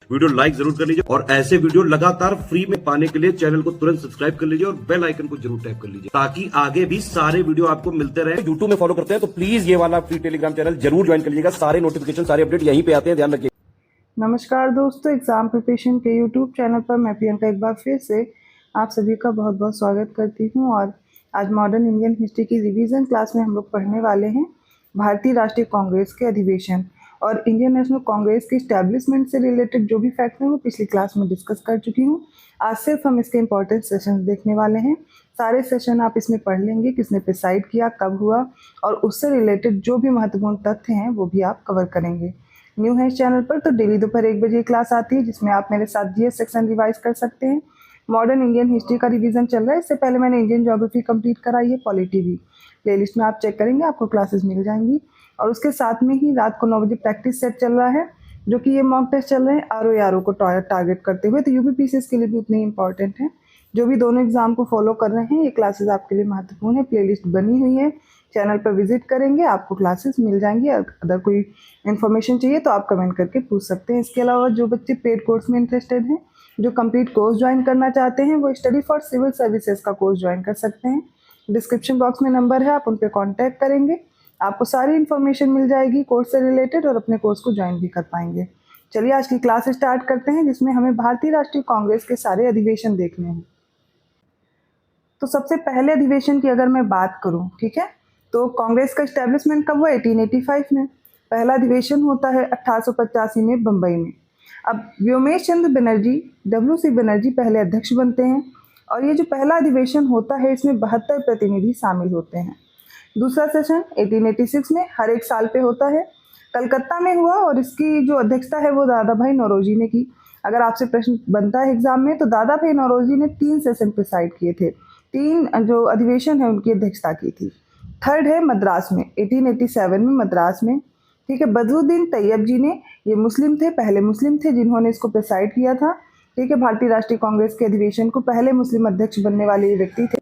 Video like जरूर कर लीजिए और ऐसे वीडियो लगातार फ्री में पाने के लिए चैनल को तुरंत सब्सक्राइब कर लीजिए और बेल आइकन को जरूर टैप कर लीजिए ताकि आगे भी सारे वीडियो आपको मिलते रहे। यूट्यूब में फॉलो करते हैं तो प्लीज ये वाला फ्री टेलीग्राम चैनल जरूर ज्वाइन कर लीजिएगा। सारे नोटिफिकेशन सारे अपडेट यहीं पे आते हैं, ध्यान रखिए। नमस्कार दोस्तों, एग्जाम प्रिपरेशन के यूट्यूब चैनल पर मैं प्रियंका एक बार फिर से आप सभी का बहुत बहुत स्वागत करती हूं। और आज मॉडर्न इंडियन हिस्ट्री की रिवीजन क्लास में हम लोग पढ़ने वाले हैं भारतीय राष्ट्रीय कांग्रेस के अधिवेशन और इंडियन नेशनल कांग्रेस के इस्टेब्लिशमेंट से रिलेटेड जो भी फैक्ट हैं वो पिछली क्लास में डिस्कस कर चुकी हूँ। आज सिर्फ हम इसके इंपॉर्टेंट सेशन देखने वाले हैं। सारे सेशन आप इसमें पढ़ लेंगे, किसने प्रिसाइड किया, कब हुआ, और उससे रिलेटेड जो भी महत्वपूर्ण तथ्य हैं वो भी आप कवर करेंगे। न्यू है इस चैनल पर तो डेली दोपहर 1 बजे क्लास आती है जिसमें आप मेरे साथ जीएस सेक्शन रिवाइज कर सकते हैं। मॉडर्न इंडियन हिस्ट्री का रिवीजन चल रहा है। इससे पहले मैंने इंडियन ज्योग्राफी कंप्लीट कराई है, पॉलिटी भी। प्लेलिस्ट में आप चेक करेंगे, आपको क्लासेस मिल जाएंगी। और उसके साथ में ही रात को 9 बजे प्रैक्टिस सेट चल रहा है, जो कि ये मॉक टेस्ट चल रहे हैं आरओ को टारगेट करते हुए, तो यूपीपीसीएस के लिए भी उतने ही इंपॉर्टेंट है। जो भी दोनों एग्जाम को फॉलो कर रहे हैं, ये क्लासेस आपके लिए महत्वपूर्ण है। प्लेलिस्ट बनी हुई है, चैनल पर विजिट करेंगे, आपको क्लासेस मिल जाएंगी। अगर कोई इन्फॉर्मेशन चाहिए तो आप कमेंट करके पूछ सकते हैं। इसके अलावा जो बच्चे पेड कोर्स में इंटरेस्टेड हैं, जो कंप्लीट कोर्स ज्वाइन करना चाहते हैं, वो स्टडी फॉर सिविल सर्विसेज का कोर्स ज्वाइन कर सकते हैं। डिस्क्रिप्शन बॉक्स में नंबर है, आप उन पर कॉन्टैक्ट करेंगे, आपको सारी इन्फॉर्मेशन मिल जाएगी कोर्स से रिलेटेड और अपने कोर्स को ज्वाइन भी कर पाएंगे। चलिए आज की क्लास स्टार्ट करते हैं, जिसमें हमें भारतीय राष्ट्रीय कांग्रेस के सारे अधिवेशन देखने हैं। तो सबसे पहले अधिवेशन की अगर मैं बात करूं, ठीक है, तो कांग्रेस का एस्टेब्लिशमेंट कब हुआ? 1885 में। पहला अधिवेशन होता है 1885 में बम्बई में। अब व्योमेश चंद्र बनर्जी, WC बनर्जी पहले अध्यक्ष बनते हैं और ये जो पहला अधिवेशन होता है इसमें 72 प्रतिनिधि शामिल होते हैं। दूसरा सेशन 1886 में हर एक साल पे होता है, कलकत्ता में हुआ और इसकी जो अध्यक्षता है वो दादा भाई नौरोजी ने की। अगर आपसे प्रश्न बनता है एग्जाम में तो दादा भाई नौरोजी ने 3 सेशन प्रिसाइड किए थे, 3 जो अधिवेशन है उनकी अध्यक्षता की थी। थर्ड है मद्रास में 1887 में मद्रास में, ठीक है। बदरुद्दीन तैयब जी ने, ये मुस्लिम थे, पहले मुस्लिम थे जिन्होंने इसको प्रिसाइड किया था, ठीक है। भारतीय राष्ट्रीय कांग्रेस के अधिवेशन को पहले मुस्लिम अध्यक्ष बनने वाले ये व्यक्ति थे।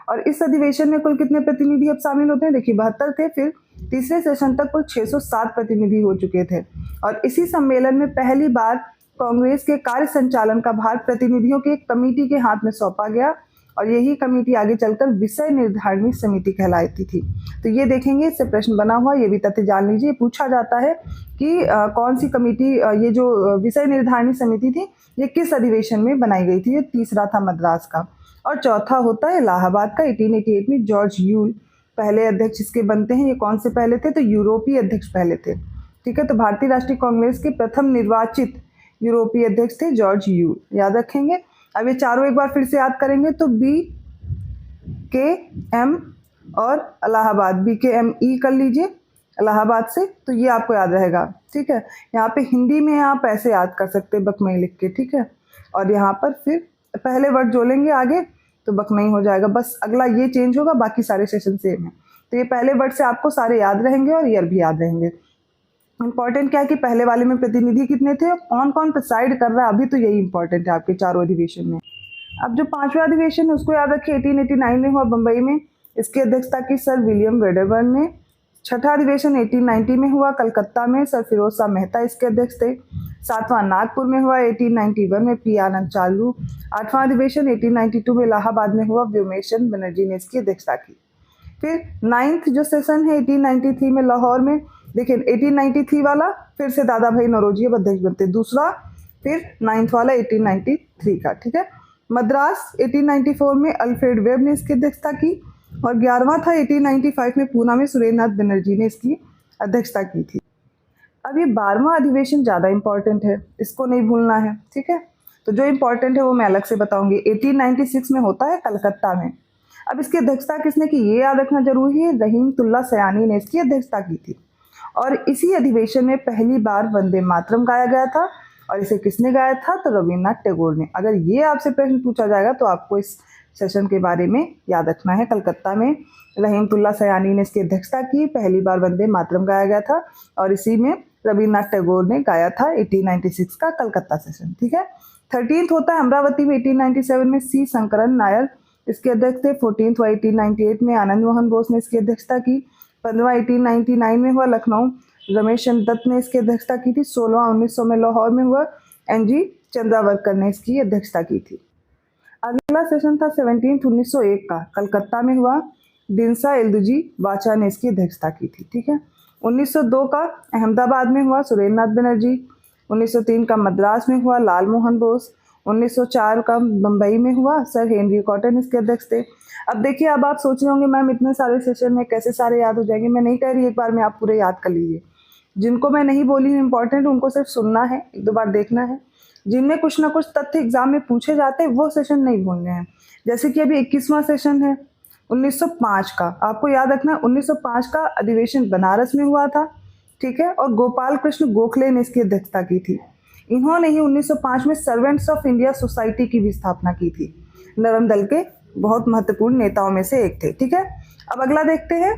और इस अधिवेशन में कुल कितने प्रतिनिधि अब शामिल होते हैं? देखिए 72 थे, फिर तीसरे सेशन तक कुल 607 प्रतिनिधि हो चुके थे। और इसी सम्मेलन में पहली बार कांग्रेस के कार्य संचालन का भार प्रतिनिधियों की एक कमेटी के हाथ में सौंपा गया और यही कमेटी आगे चलकर विषय निर्धारणी समिति कहलाती थी। तो ये देखेंगे, इससे प्रश्न बना हुआ, ये भी तथ्य जान लीजिए। पूछा जाता है कि कौन सी कमेटी, ये जो विषय निर्धारणी समिति थी ये किस अधिवेशन में बनाई गई थी? ये तीसरा था मद्रास का। और चौथा होता है इलाहाबाद का 1888 में। जॉर्ज यूल पहले अध्यक्ष इसके बनते हैं। ये कौन से पहले थे? तो यूरोपीय अध्यक्ष पहले थे, ठीक है। तो भारतीय राष्ट्रीय कांग्रेस के प्रथम निर्वाचित यूरोपीय अध्यक्ष थे जॉर्ज यूल, याद रखेंगे। अब ये चारों एक बार फिर से याद करेंगे तो BKM और इलाहाबाद, BKME कर लीजिए इलाहाबाद से, तो ये आपको याद रहेगा, ठीक है। यहाँ पे हिंदी में आप ऐसे याद कर सकते हैं बकमई लिख के, ठीक है। और यहाँ पर फिर पहले वर्ड जोड़ेंगे आगे तो बकमई हो जाएगा, बस अगला ये चेंज होगा, बाकी सारे सेशन सेम है। तो ये पहले वर्ड से आपको सारे याद रहेंगे और ईयर भी याद रहेंगे। इंपॉर्टेंट क्या है कि पहले वाले में प्रतिनिधि कितने थे, कौन कौन प्रिसाइड कर रहा है, अभी तो यही इंपॉर्टेंट है आपके चारों अधिवेशन में। अब जो 5वां अधिवेशन है उसको याद रखिए, 1889 में हुआ बम्बई में, इसकी अध्यक्षता की सर विलियम वेडरबर्न ने। 6ठा अधिवेशन 1890 में हुआ कलकत्ता में, सर फिरोज शाह मेहता इसके अध्यक्ष थे। 7वां नागपुर में हुआ 1891 में, पी आनंद चालू। 8वां अधिवेशन 1892 में इलाहाबाद में हुआ, व्योमेश चंद्र बनर्जी ने इसकी अध्यक्षता की। फिर 9th जो सेशन है 1893 में लाहौर में, देखिए 1893 वाला फिर से दादा भाई नौरोजी अब अध्यक्ष बनते, दूसरा फिर 9th वाला 1893 का, ठीक है। मद्रास 1894 में अल्फ्रेड वेब ने इसकी अध्यक्षता की और 11वां था 1895 में पूना में सुरेंद्रनाथ बनर्जी ने इसकी अध्यक्षता की थी। अब ये 12वां अधिवेशन ज़्यादा इंपॉर्टेंट है, इसको नहीं भूलना है, ठीक है। तो जो इंपॉर्टेंट है वो मैं अलग से बताऊंगी। 1896 में होता है कलकत्ता में। अब इसकी अध्यक्षता किसने की ये याद रखना जरूरी है, रहीमतुल्लाह सयानी ने इसकी अध्यक्षता की थी। और इसी अधिवेशन में पहली बार वंदे मातरम गाया गया था और इसे किसने गाया था? तो रविन्द्रनाथ टैगोर ने। अगर ये आपसे प्रश्न पूछा जाएगा तो आपको इस सेशन के बारे में याद रखना है। कलकत्ता में रहीमतुल्लाह सयानी ने इसकी अध्यक्षता की, पहली बार वंदे मातरम गाया गया था और इसी में रविन्द्रनाथ टैगोर ने गाया था 1896 का कलकत्ता सेशन, ठीक है। 13th होता है अमरावती में 1897 में, C शंकरन नायर इसके अध्यक्ष थे। 14th हुआ 1898 में, आनंद मोहन बोस ने इसकी अध्यक्षता की। 15वां 1899 में हुआ लखनऊ, रमेश चंद्र दत्त ने इसकी अध्यक्षता की थी। 16वां 1900 में लाहौर में हुआ, NG चंद्रावरकर ने इसकी अध्यक्षता की थी। अगला सेशन था 17 1901 का, कलकत्ता में हुआ। दिनसा एलदुजी वाचा ने इसकी अध्यक्षता की थी। ठीक है। 1902 का अहमदाबाद में हुआ, सुरेंद्र नाथ बनर्जी। 1903 का मद्रास में हुआ, लाल मोहन बोस। 1904 का बम्बई में हुआ, सर हेनरी कॉटन इसके अध्यक्ष थे। अब देखिए, अब आप सोच रहे होंगे मैम इतने सारे सेशन में कैसे सारे याद हो जाएंगे। मैं नहीं कह रही एक बार में आप पूरे याद कर लीजिए। जिनको मैं नहीं बोली हूँ इंपॉर्टेंट, उनको सिर्फ सुनना है, एक दो बार देखना है। जिनमें कुछ ना कुछ तथ्य एग्जाम में पूछे जाते हैं वो सेशन नहीं भूलने हैं। जैसे कि अभी 21वां सेशन है 1905 का, आपको याद रखना है 1905 का अधिवेशन बनारस में हुआ था। ठीक है। और गोपाल कृष्ण गोखले ने इसकी अध्यक्षता की थी। इन्होंने ही 1905 में सर्वेंट्स ऑफ इंडिया सोसाइटी की भी स्थापना की थी। नरम दल के बहुत महत्वपूर्ण नेताओं में से एक थे। ठीक है। अब अगला देखते हैं,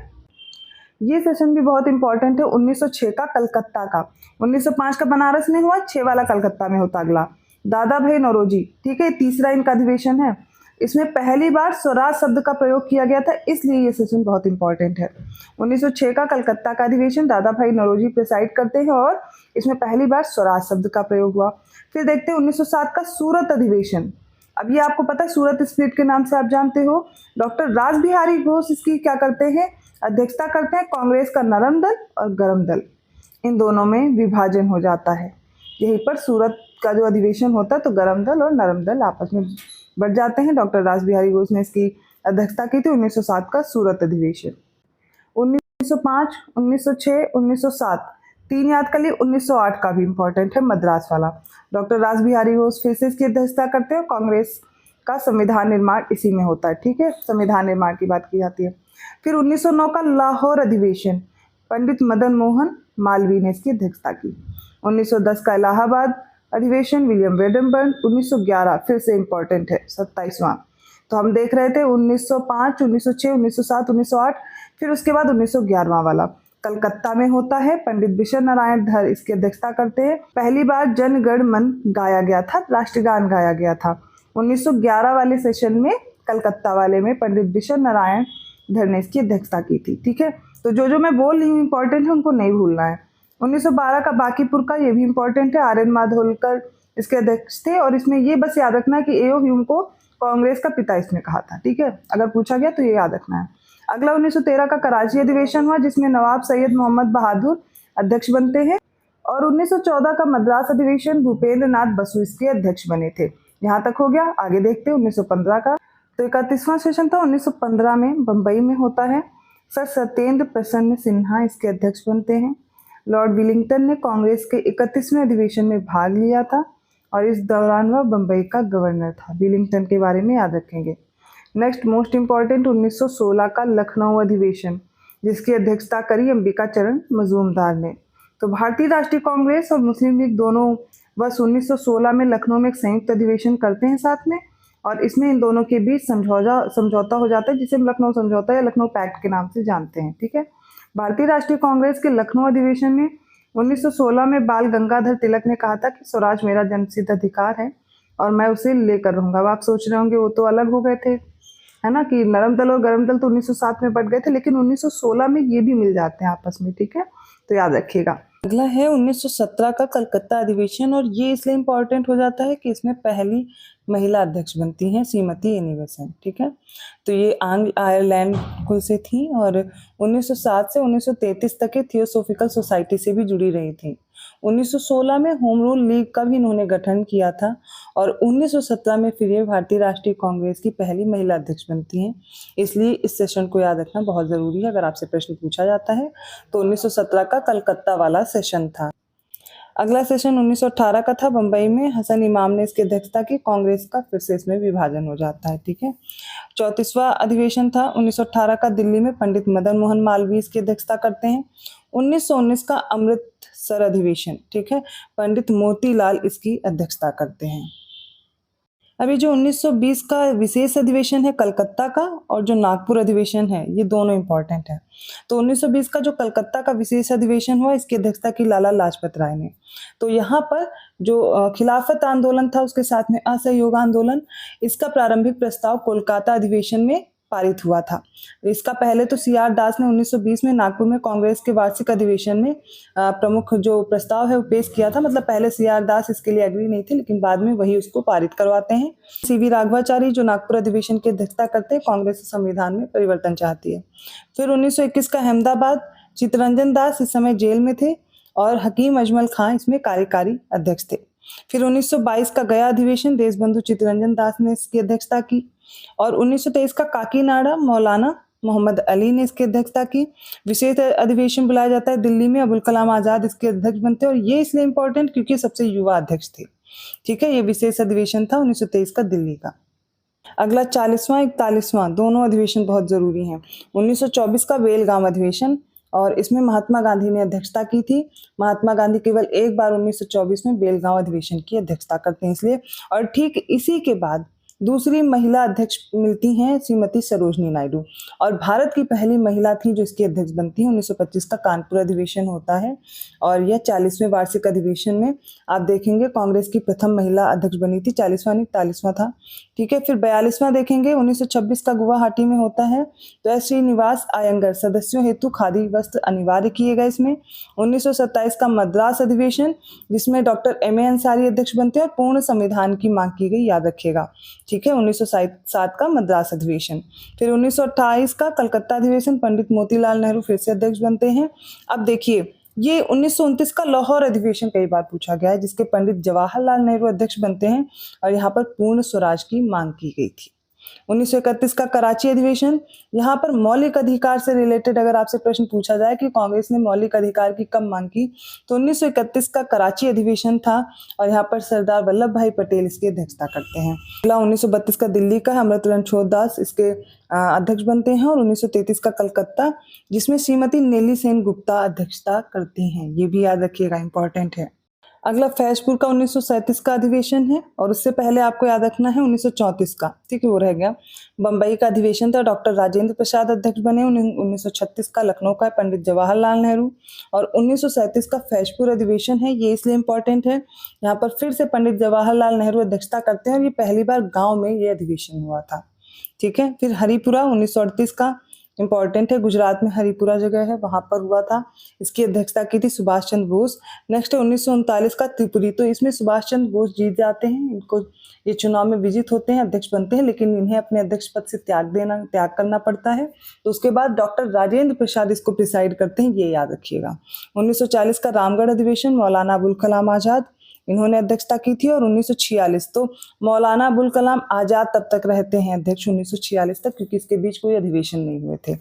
ये सेशन भी बहुत इंपॉर्टेंट है 1906 का कलकत्ता का। 1905 का बनारस में हुआ, 6 वाला कलकत्ता में होता अगला। दादा भाई नौरोजी। ठीक है, तीसरा इनका अधिवेशन है। इसमें पहली बार स्वराज शब्द का प्रयोग किया गया था, इसलिए ये सेशन बहुत इंपॉर्टेंट है। 1906 का कलकत्ता का अधिवेशन दादा भाई नौरोजी प्रिसाइड करते हैं और इसमें पहली बार स्वराज शब्द का प्रयोग हुआ। फिर देखते हैं 1907 का सूरत अधिवेशन। अब ये आपको पता है सूरत स्प्लिट के नाम से आप जानते हो। डॉक्टर रासबिहारी घोष इसकी क्या करते हैं, अध्यक्षता करते हैं। कांग्रेस का नरम दल और गरम दल, इन दोनों में विभाजन हो जाता है। यहीं पर सूरत का जो अधिवेशन होता है तो गरम दल और नरम दल आपस में बढ़ जाते हैं। डॉक्टर रासबिहारी घोष ने इसकी अध्यक्षता की थी। 1907 का सूरत अधिवेशन। 1905, 1906, 1907 तीन याद कर लिए। 1908 का भी इंपॉर्टेंट है, मद्रास वाला। डॉक्टर रासबिहारी घोष फिर से इसकी अध्यक्षता करते हैं। कांग्रेस का संविधान निर्माण इसी में होता है। ठीक है, संविधान निर्माण की बात की जाती है। फिर 1909 का लाहौर अधिवेशन, पंडित मदन मोहन मालवीय ने इसकी अध्यक्षता की। 1910 का इलाहाबाद अधिवेशन, विलियम वेडनबर्न। 1911 फिर से इंपॉर्टेंट है, 27वां। तो हम देख रहे थे 1905, 1906, 1907, 1908, फिर उसके बाद 1911वां वाला कलकत्ता में होता है। पंडित बिशन नारायण धर इसकी अध्यक्षता करते हैं। पहली बार जन गण मन गाया गया था, राष्ट्रगान गाया गया था 1911 वाले सेशन में। कलकत्ता वाले में पंडित बिशन नारायण धर ने इसकी अध्यक्षता की थी। ठीक है, तो जो मैं बोल रही हूँ इंपॉर्टेंट है, उनको नहीं भूलना है। 1912 का बांकीपुर का, ये भी इंपॉर्टेंट है। आर.एन. माधोलकर इसके अध्यक्ष थे और इसमें ये बस याद रखना है कि ए.ओ. ह्यूम को कांग्रेस का पिता इसने कहा था। ठीक है, अगर पूछा गया तो ये याद रखना है। अगला 1913 का कराची अधिवेशन हुआ, जिसमें नवाब सैयद मोहम्मद बहादुर अध्यक्ष बनते हैं। और 1914 का मद्रास अधिवेशन, भूपेंद्र नाथ बसु इसके अध्यक्ष बने थे। यहाँ तक हो गया। आगे देखते हैं 1915 का। तो 31वां सेशन था 1915 में, बम्बई में होता है। सर सत्येंद्र प्रसन्न सिन्हा इसके अध्यक्ष बनते हैं। लॉर्ड विलिंगटन ने कांग्रेस के 31वें अधिवेशन में भाग लिया था और इस दौरान वह बम्बई का गवर्नर था। विलिंगटन के बारे में याद रखेंगे। नेक्स्ट मोस्ट इंपॉर्टेंट 1916 का लखनऊ अधिवेशन, जिसकी अध्यक्षता करी अंबिका चरण मजूमदार ने। तो भारतीय राष्ट्रीय कांग्रेस और मुस्लिम लीग दोनों बस 1916 में लखनऊ में एक संयुक्त अधिवेशन करते हैं साथ में, और इसमें इन दोनों के बीच समझौता हो जाता है, जिसे हम लखनऊ समझौता या लखनऊ पैक्ट के नाम से जानते हैं। ठीक है। भारतीय राष्ट्रीय कांग्रेस के लखनऊ अधिवेशन में 1916 में बाल गंगाधर तिलक ने कहा था कि स्वराज मेरा जन्मसिद्ध अधिकार है और मैं उसे लेकर रहूंगा। अब आप सोच रहे होंगे वो तो अलग हो गए थे, है ना, कि नरम दल और गरम दल तो 1907 में बढ़ गए थे, लेकिन 1916 में ये भी मिल जाते हैं आपस में। ठीक है, तो याद रखिएगा। अगला है 1917 का कलकत्ता अधिवेशन, और ये इसलिए इम्पोर्टेंट हो जाता है कि इसमें पहली महिला अध्यक्ष बनती हैं श्रीमती एनी बेसेंट। ठीक है, तो ये आंग्ल आयरलैंड कुल से थी और 1907 से 1933 तक के थियोसोफिकल सोसाइटी से भी जुड़ी रही थी। 1916 में होम रूल लीग का भी इन्होंने गठन किया था और 1917 में फिर ये भारतीय राष्ट्रीय कांग्रेस की पहली महिला अध्यक्ष बनती हैं। इसलिए इस सेशन को याद रखना बहुत ज़रूरी है, अगर आपसे प्रश्न पूछा जाता है तो 1917 का कलकत्ता वाला सेशन था। अगला सेशन 1918 का था, बम्बई में हसन इमाम ने इसकी अध्यक्षता की। कांग्रेस का फिर से इसमें विभाजन हो जाता है। ठीक है, 34वां अधिवेशन था 1918 का, दिल्ली में पंडित मदन मोहन मालवीय इसकी अध्यक्षता करते हैं। 1919 का अमृतसर अधिवेशन, ठीक है, पंडित मोतीलाल इसकी अध्यक्षता करते हैं। अभी जो 1920 का विशेष अधिवेशन है कलकत्ता का, और जो नागपुर अधिवेशन है, ये दोनों इंपॉर्टेंट है। तो 1920 का जो कलकत्ता का विशेष अधिवेशन हुआ, इसकी अध्यक्षता की लाला लाजपत राय ने। तो यहाँ पर जो खिलाफत आंदोलन था, उसके साथ में असहयोग आंदोलन, इसका प्रारंभिक प्रस्ताव कोलकाता अधिवेशन में पारित हुआ था। इसका पहले तो CR दास ने 1920 में नागपुर में कांग्रेस के वार्षिक अधिवेशन में प्रमुख जो प्रस्ताव है वो पेश किया था। मतलब पहले CR दास इसके लिए एग्री नहीं थे, लेकिन बाद में वही उसको पारित करवाते हैं। CV राघवाचारी जो नागपुर अधिवेशन की अध्यक्षता करते हैं, कांग्रेस संविधान में परिवर्तन चाहती है। फिर 1921 का अहमदाबाद, चित्तरंजन दास इस समय जेल में थे और हकीम अजमल खां इसमें कार्यकारी अध्यक्ष थे। फिर 1922 का गया अधिवेशन, देशबंधु चित्तरंजन दास ने इसकी अध्यक्षता की। और 1923 का काकीनाडा, मौलाना मोहम्मद अली ने इसकी अध्यक्षता की। विशेष अधिवेशन बुलाया जाता है दिल्ली में, अबुल कलाम आजाद इसके अध्यक्ष बनते हैं और ये इसलिए इंपॉर्टेंट क्योंकि सबसे युवा अध्यक्ष थे। ठीक है, ये विशेष अधिवेशन था 1923 का दिल्ली का। अगला 40वां 41वां दोनों अधिवेशन बहुत जरूरी हैं। 1924 का बेलगाम अधिवेशन, और इसमें महात्मा गांधी ने अध्यक्षता की थी। महात्मा गांधी केवल एक बार 1924 में बेलगांव अधिवेशन की अध्यक्षता करते हैं इसलिए। और ठीक इसी के बाद दूसरी महिला अध्यक्ष मिलती हैं श्रीमती सरोजनी नायडू, और भारत की पहली महिला थी जो इसकी अध्यक्ष बनती है। 1925 का कानपुर अधिवेशन होता है और यह 40वें वार्षिक अधिवेशन में आप देखेंगे कांग्रेस की प्रथम महिला अध्यक्ष बनी थी। 40वां नहीं 41वां था। ठीक है, फिर 42वां देखेंगे 1926 का गुवाहाटी में होता है। तो एस श्रीनिवास आयंगर सदस्यों हेतु खादी वस्त्र अनिवार्य किए गए इसमें। 1927 का मद्रास अधिवेशन, जिसमें डॉक्टर M.A. अंसारी अध्यक्ष बनते हैं और पूर्ण संविधान की मांग की गई, याद रखिएगा। ठीक है, 1907 का मद्रास अधिवेशन। फिर 1928 का कलकत्ता अधिवेशन, पंडित मोतीलाल नेहरू फिर से अध्यक्ष बनते हैं। अब देखिए, ये 1929 का लाहौर अधिवेशन कई बार पूछा गया है, जिसके पंडित जवाहरलाल नेहरू अध्यक्ष बनते हैं और यहाँ पर पूर्ण स्वराज की मांग की गई थी। 1931 का कराची अधिवेशन, यहाँ पर मौलिक अधिकार से रिलेटेड अगर आपसे प्रश्न पूछा जाए कि कांग्रेस ने मौलिक अधिकार की कब मांग की, तो 1931 का कराची अधिवेशन था और यहाँ पर सरदार वल्लभ भाई पटेल इसकी अध्यक्षता करते हैं। अगला 1932 का दिल्ली का, अमृत रणछोड़ दास इसके अध्यक्ष बनते हैं। और 1933 का कलकत्ता, जिसमें श्रीमती नेली सेन गुप्ता अध्यक्षता करती हैं, ये भी याद रखिएगा, इंपॉर्टेंट है। अगला फैजपुर का 1937 का अधिवेशन है, और उससे पहले आपको याद रखना है 1934 का। ठीक है, वो रह गया। बम्बई का अधिवेशन था, डॉक्टर राजेंद्र प्रसाद अध्यक्ष बने। 1936 का लखनऊ का पंडित जवाहरलाल नेहरू, और 1937 का फैजपुर अधिवेशन है, ये इसलिए इंपॉर्टेंट है, यहाँ पर फिर से पंडित जवाहरलाल नेहरू अध्यक्षता करते हैं और ये पहली बार गाँव में ये अधिवेशन हुआ था। ठीक है, फिर हरिपुरा 1938 का इंपॉर्टेंट है, गुजरात में हरिपुरा जगह है, वहां पर हुआ था। इसकी अध्यक्षता की थी सुभाष चंद्र बोस। नेक्स्ट है 1939 का त्रिपुरी, तो इसमें सुभाष चंद्र बोस जीत जाते हैं, इनको ये चुनाव में विजित होते हैं, अध्यक्ष बनते हैं, लेकिन इन्हें अपने अध्यक्ष पद से त्याग करना पड़ता है। तो उसके बाद डॉक्टर राजेंद्र प्रसाद इसको प्रिसाइड करते हैं, ये याद रखिएगा। 1940 का रामगढ़ अधिवेशन, मौलाना अबुल कलाम आजाद इन्होंने अध्यक्षता की थी। और 1946, तो मौलाना अबुल कलाम आजाद तब तक रहते हैं अध्यक्ष 1946 तक, क्योंकि इसके बीच कोई अधिवेशन नहीं हुए थे।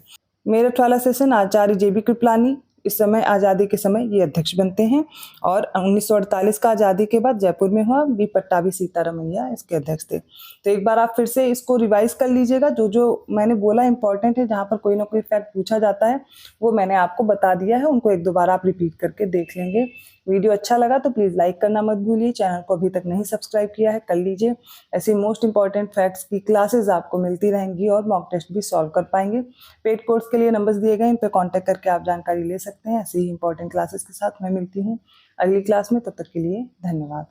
मेरठ वाला सेशन, आचार्य JB कृपलानी इस समय आज़ादी के समय ये अध्यक्ष बनते हैं। और 1948 का आज़ादी के बाद जयपुर में हुआ, B पट्टाभी सीतारमैया इसके अध्यक्ष थे। तो एक बार आप फिर से इसको रिवाइज कर लीजिएगा, जो जो मैंने बोला इंपॉर्टेंट है, जहाँ पर कोई ना कोई फैक्ट पूछा जाता है वो मैंने आपको बता दिया है, उनको एक दो बार आप रिपीट करके देख लेंगे। वीडियो अच्छा लगा तो प्लीज़ लाइक करना मत भूलिए, चैनल को अभी तक नहीं सब्सक्राइब किया है कर लीजिए। ऐसी मोस्ट इंपॉर्टेंट फैक्ट्स की क्लासेस आपको मिलती रहेंगी और मॉक टेस्ट भी सॉल्व कर पाएंगे। पेड कोर्स के लिए नंबर्स दिए गए, इन पर कॉन्टैक्ट करके आप जानकारी ले सकते हैं। ऐसी ही इंपॉर्टेंट क्लासेस के साथ मैं मिलती हूँ अगली क्लास में, तब तक के लिए धन्यवाद।